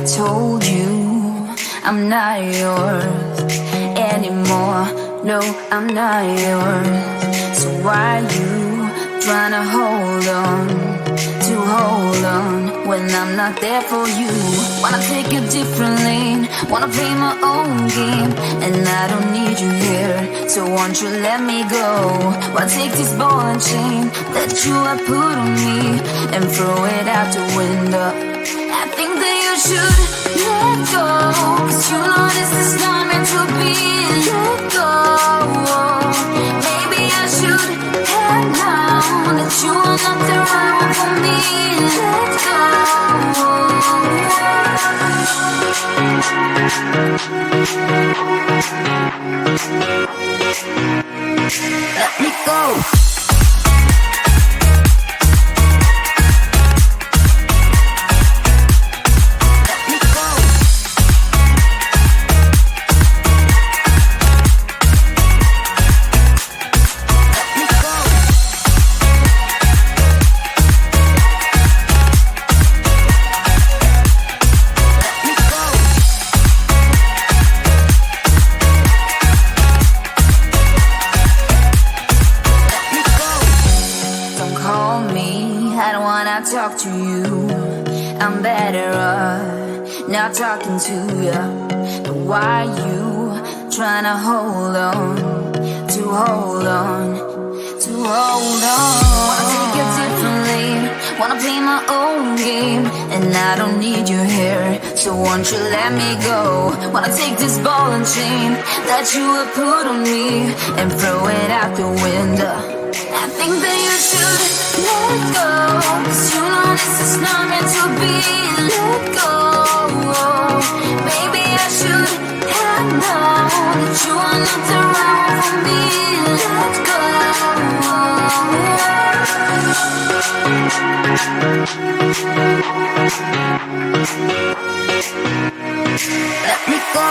I told you I'm not yours anymore. No, I'm not yours. So why you trying to hold on when I'm not there for you? Wanna take a different lane, wanna play my own game, and I don't need you here, so won't you let me go? Wanna take this ball and chain that you have put on me and throw it out the window. I think that you should let go, 'cause you know this is not meant to be. Let go. Maybe I should have known that you are not the right one for me. Let go. Let me go. Talk to you, I'm better off not talking to you. But why you trying to hold on? Wanna take a different lane, wanna play my own game, and I don't need you here, so won't you let me go? Wanna take this ball and chain that you have put on me and throw it out the window. I think that you should let go, 'cause you know this is not meant to be. Let go. Maybe I should have known that you are not the right one for me. Let go. Let me go.